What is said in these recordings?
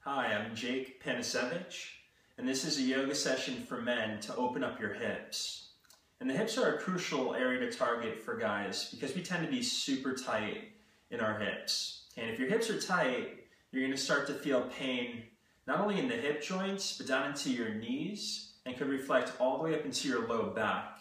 Hi, I'm Jake Panisevich, and this is a yoga session for men to open up your hips. And the hips are a crucial area to target for guys because we tend to be super tight in our hips. And if your hips are tight, you're going to start to feel pain not only in the hip joints, but down into your knees, and could reflect all the way up into your low back.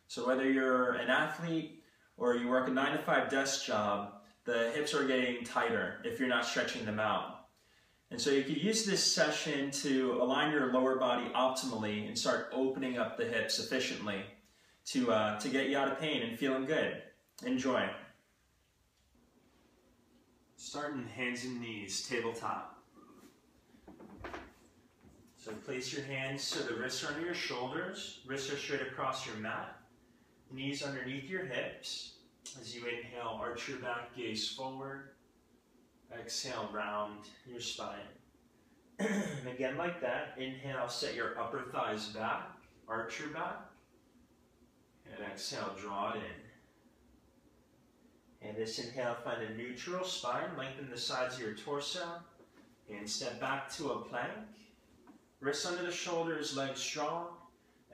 So whether you're an athlete or you work a 9-to-5 desk job, the hips are getting tighter if you're not stretching them out. And so you could use this session to align your lower body optimally and start opening up the hips efficiently to get you out of pain and feeling good. Enjoy. Starting hands and knees, tabletop. So place your hands so the wrists are under your shoulders, wrists are straight across your mat, knees underneath your hips. As you inhale, arch your back, gaze forward. Exhale, round your spine. And again like that, inhale, set your upper thighs back, arch your back. And exhale, draw it in. And this inhale, find a neutral spine, lengthen the sides of your torso, and step back to a plank. Wrists under the shoulders, legs strong.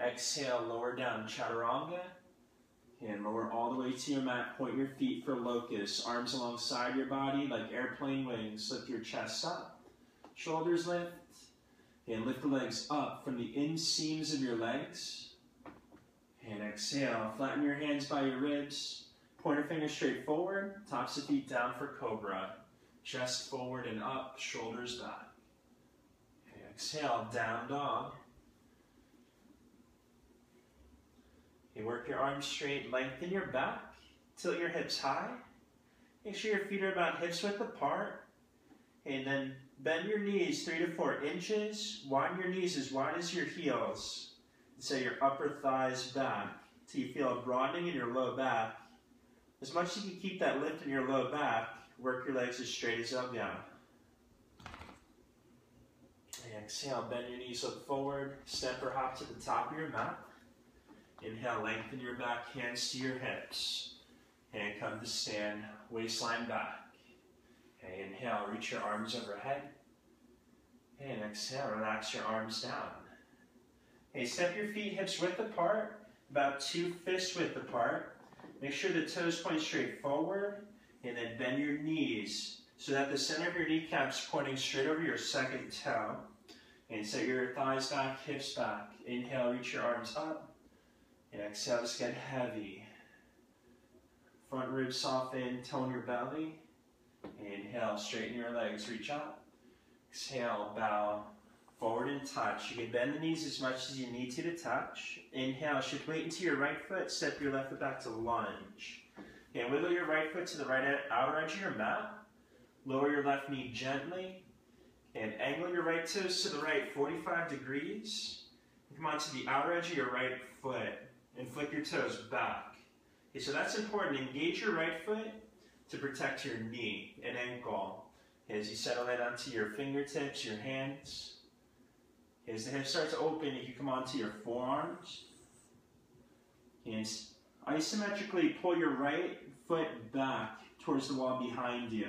Exhale, lower down, chaturanga. And lower all the way to your mat, point your feet for locust, arms alongside your body like airplane wings, lift your chest up, shoulders lift, and lift the legs up from the inseams of your legs, and exhale, flatten your hands by your ribs, pointer finger straight forward, tops of feet down for cobra, chest forward and up, shoulders back, and exhale, down dog. Okay, work your arms straight, lengthen your back, tilt your hips high. Make sure your feet are about hips width apart. And then bend your knees 3 to 4 inches. Widen your knees as wide as your heels. And set your upper thighs back till you feel a broadening in your low back. As much as you can keep that lift in your low back, work your legs as straight as they'll go. And exhale, bend your knees, look forward, step or hop to the top of your mat. Inhale, lengthen your back, hands to your hips. And come to stand, waistline back. Okay, inhale, reach your arms overhead. And exhale, relax your arms down. Okay, step your feet hips width apart, about 2 fist width apart. Make sure the toes point straight forward, and then bend your knees so that the center of your kneecaps pointing straight over your second toe. And set your thighs back, hips back. Inhale, reach your arms up. And exhale, just get heavy. Front ribs soften, tone your belly. Inhale, straighten your legs, reach up. Exhale, bow forward and touch. You can bend the knees as much as you need to touch. Inhale, shift weight into your right foot, step your left foot back to lunge. Okay, wiggle your right foot to the right outer edge of your mat. Lower your left knee gently. And angle your right toes to the right 45 degrees. Come on to the outer edge of your right foot. And flick your toes back. Okay, so that's important. Engage your right foot to protect your knee and ankle. Okay, as you settle it onto your fingertips, your hands. Okay, as the hips start to open, you can come onto your forearms. And isometrically pull your right foot back towards the wall behind you.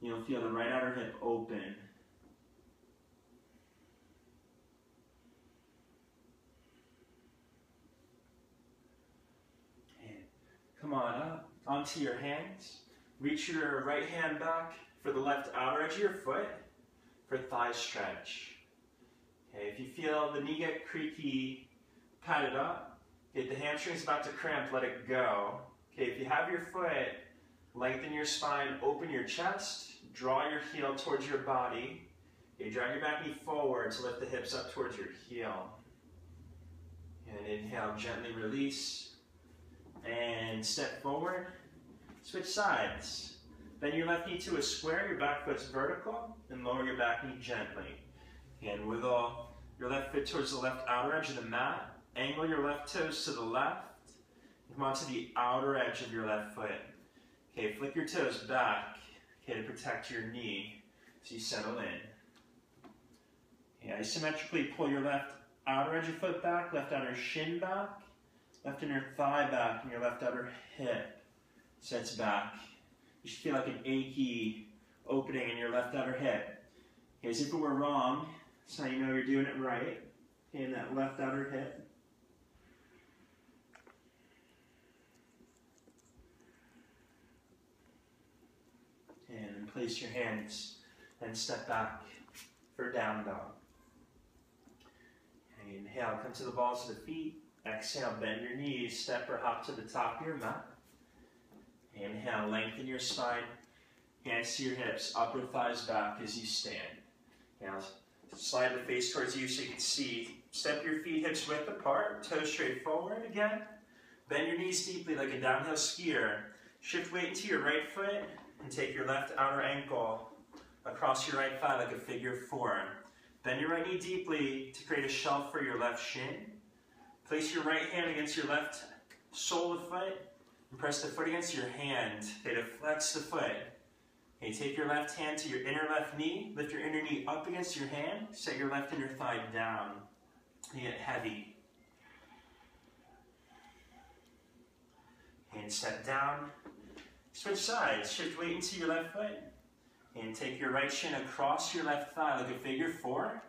You'll feel the right outer hip open. Come on up, onto your hands. Reach your right hand back for the left outer edge of your foot for thigh stretch. Okay, if you feel the knee get creaky, pat it up. If the hamstring's about to cramp, let it go. Okay, if you have your foot, lengthen your spine, open your chest, draw your heel towards your body. Okay, drag your back knee forward to lift the hips up towards your heel. And inhale, gently release. And step forward, switch sides. Bend your left knee to a square, your back foot's vertical, and lower your back knee gently. And wiggle your left foot towards the left outer edge of the mat. Angle your left toes to the left. Come on to the outer edge of your left foot. Okay, flick your toes back, okay, to protect your knee as you settle in. Okay, isometrically pull your left outer edge of foot back, left outer shin back. Left inner thigh back and your left outer hip sets back. You should feel like an achy opening in your left outer hip. Okay, as if it were wrong, that's how you know you're doing it right. Okay, in that left outer hip. And then place your hands and step back for down dog. Okay, inhale, come to the balls of the feet. Exhale, bend your knees, step or hop to the top of your mat. Inhale, lengthen your spine. Hands to your hips, upper thighs back as you stand. Now, slide the face towards you so you can see. Step your feet hips width apart, toes straight forward again. Bend your knees deeply like a downhill skier. Shift weight into your right foot and take your left outer ankle across your right thigh like a figure four. Bend your right knee deeply to create a shelf for your left shin. Place your right hand against your left sole of the foot and press the foot against your hand. Okay, to flex the foot. Okay, take your left hand to your inner left knee, lift your inner knee up against your hand, set your left inner thigh down. You get heavy. And step down. Switch sides. Shift weight into your left foot. And take your right shin across your left thigh like a figure four.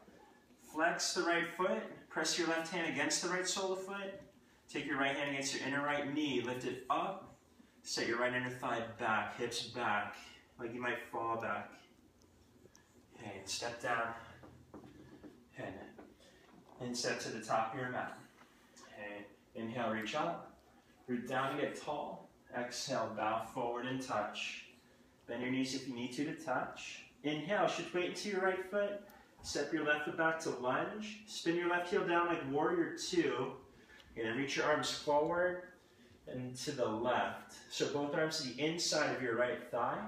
Flex the right foot. Press your left hand against the right sole of the foot. Take your right hand against your inner right knee. Lift it up. Set your right inner thigh back, hips back, like you might fall back. Okay, and step down. And step to the top of your mat. Okay, inhale, reach up. Root down to get tall. Exhale, bow forward and touch. Bend your knees if you need to touch. Inhale, shift weight into your right foot. Step your left foot back to lunge. Spin your left heel down like warrior two. And then reach your arms forward and to the left. So both arms to the inside of your right thigh.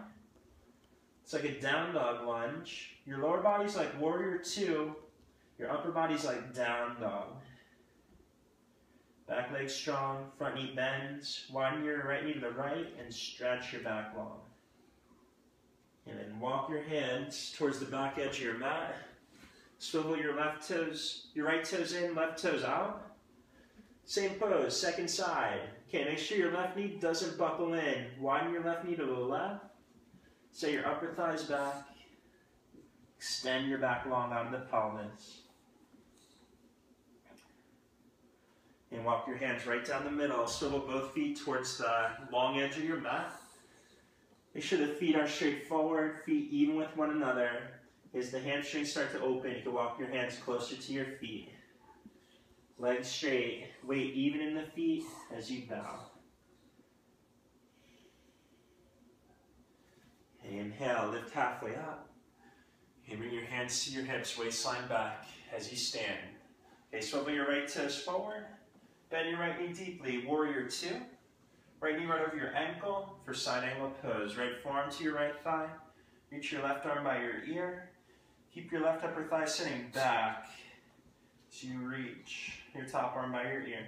It's like a down dog lunge. Your lower body's like warrior two. Your upper body's like down dog. Back leg strong, front knee bends. Widen your right knee to the right and stretch your back long. And then walk your hands towards the back edge of your mat. Swivel your left toes, your right toes in, left toes out. Same pose, second side. Okay, make sure your left knee doesn't buckle in. Widen your left knee to the left. Set your upper thighs back. Extend your back long out of the pelvis. And walk your hands right down the middle. Swivel both feet towards the long edge of your mat. Make sure the feet are straight forward, feet even with one another. As the hamstrings start to open, you can walk your hands closer to your feet. Legs straight, weight even in the feet as you bow. Inhale, lift halfway up. And bring your hands to your hips, waistline back as you stand. Okay, swivel your right toes forward. Bend your right knee deeply, warrior two. Right knee right over your ankle for side angle pose. Right forearm to your right thigh. Reach your left arm by your ear. Keep your left upper thigh sitting back as you reach your top arm by your ear.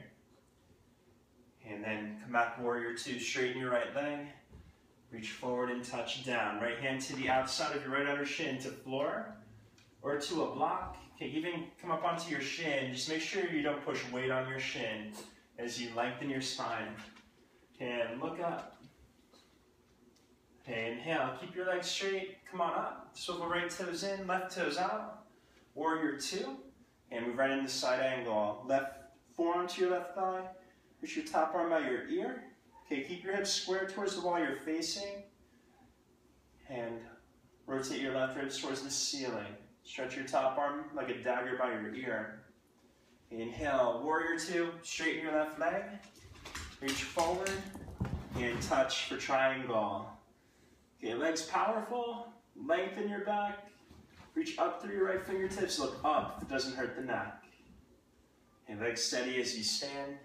And then come back, warrior two. Straighten your right leg. Reach forward and touch down. Right hand to the outside of your right outer shin to floor or to a block. Okay, even come up onto your shin. Just make sure you don't push weight on your shin as you lengthen your spine. And look up. Okay, inhale. Keep your legs straight. Come on up. Swivel right toes in, left toes out. Warrior two. And move right into side angle. Left forearm to your left thigh. Reach your top arm by your ear. Okay, keep your hips square towards the wall you're facing. And rotate your left ribs towards the ceiling. Stretch your top arm like a dagger by your ear. Inhale, warrior two. Straighten your left leg. Reach forward and touch for triangle. Okay, legs powerful. Lengthen your back. Reach up through your right fingertips. Look up if it doesn't hurt the neck. Okay, legs steady as you stand.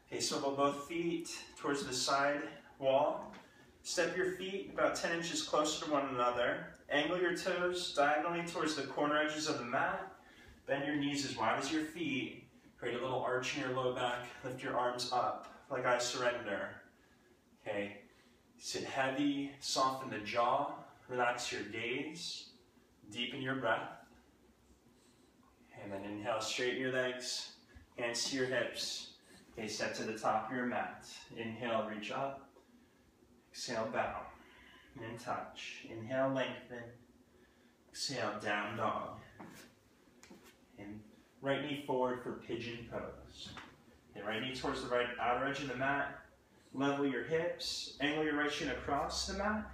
Okay, swivel both feet towards the side wall. Step your feet about 10 inches closer to one another. Angle your toes diagonally towards the corner edges of the mat. Bend your knees as wide as your feet. Create a little arch in your low back. Lift your arms up like I surrender. Okay, sit heavy, soften the jaw, relax your gaze, deepen your breath. And then inhale, straighten your legs, hands to your hips. Okay, step to the top of your mat. Inhale, reach up. Exhale, bow. And touch. Inhale, lengthen. Exhale, down dog. And right knee forward for pigeon pose. And right knee towards the right outer edge of the mat. Level your hips. Angle your right shin across the mat.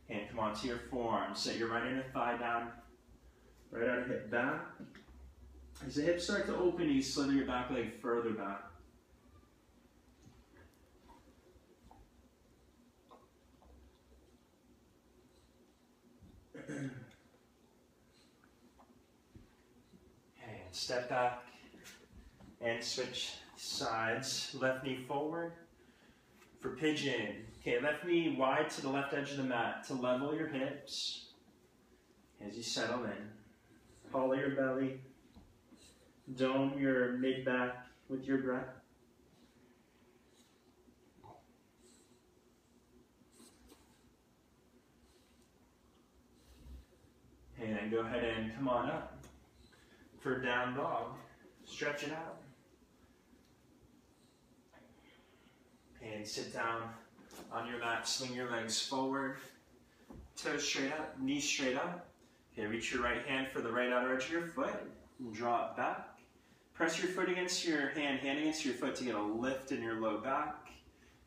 And come onto your forearm. Set your right inner thigh down. Right outer hip back. As the hips start to open, you slither your back leg further back. Step back and switch sides. Left knee forward for pigeon. Okay, left knee wide to the left edge of the mat to level your hips as you settle in. Hollow your belly. Dome your mid-back with your breath. And then go ahead and come on up. For down dog, stretch it out. And sit down on your mat, swing your legs forward, toes straight up, knees straight up. Okay, reach your right hand for the right outer edge of your foot, and draw it back. Press your foot against your hand against your foot to get a lift in your low back,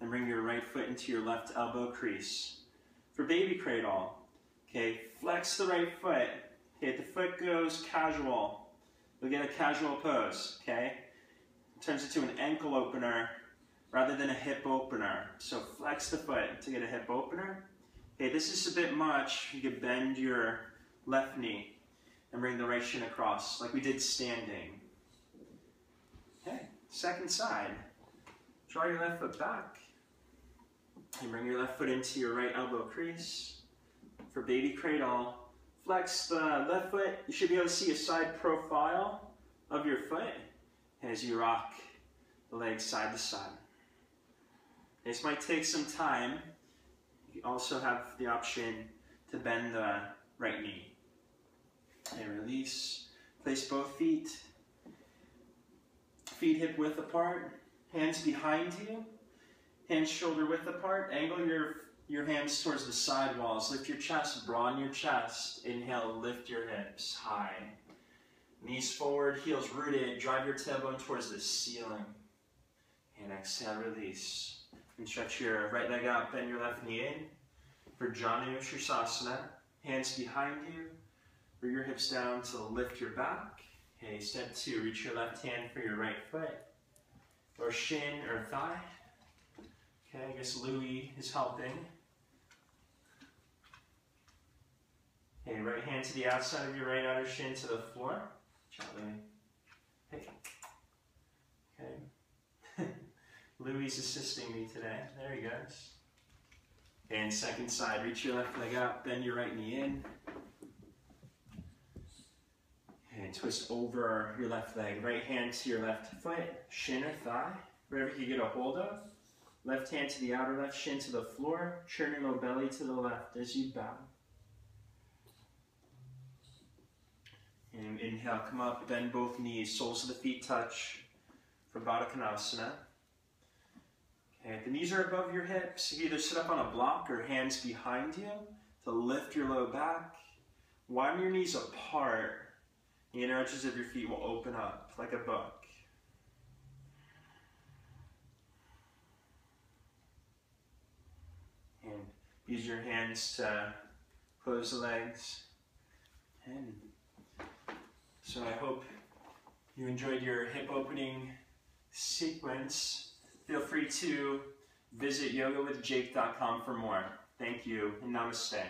and bring your right foot into your left elbow crease. For baby cradle, okay, flex the right foot. Okay, if the foot goes casual, you'll get a casual pose, okay? It turns into an ankle opener rather than a hip opener. So flex the foot to get a hip opener. Okay, this is a bit much. You could bend your left knee and bring the right shin across like we did standing. Okay, second side. Draw your left foot back. And bring your left foot into your right elbow crease. For baby cradle, flex the left foot. You should be able to see a side profile of your foot as you rock the legs side to side. This might take some time. You also have the option to bend the right knee. And release. Place both feet. Feet hip width apart. Hands behind you. Hands shoulder width apart. Angle your hands towards the side walls. Lift your chest, broaden your chest. Inhale, lift your hips high. Knees forward, heels rooted. Drive your tailbone towards the ceiling. And exhale, release. And stretch your right leg out, bend your left knee in. For Janu Shirsasana, hands behind you. Bring your hips down to lift your back. Okay, step 2, reach your left hand for your right foot. Or shin or thigh. Okay, I guess Louis is helping. Okay, right hand to the outside of your right outer shin to the floor. Ciao, Louis. Hey. Okay. Louis is assisting me today. There he goes. And second side, reach your left leg out, bend your right knee in. And twist over your left leg. Right hand to your left foot, shin or thigh, wherever you get a hold of. Left hand to the outer left shin to the floor. Turn your low belly to the left as you bow. And inhale, come up, bend both knees, soles of the feet touch for Baddha Konasana. Okay, if the knees are above your hips, you either sit up on a block or hands behind you to lift your low back. Widen your knees apart. The inner edges of your feet will open up like a book. And use your hands to close the legs. And so I hope you enjoyed your hip opening sequence. Feel free to visit yogawithjake.com for more. Thank you and namaste.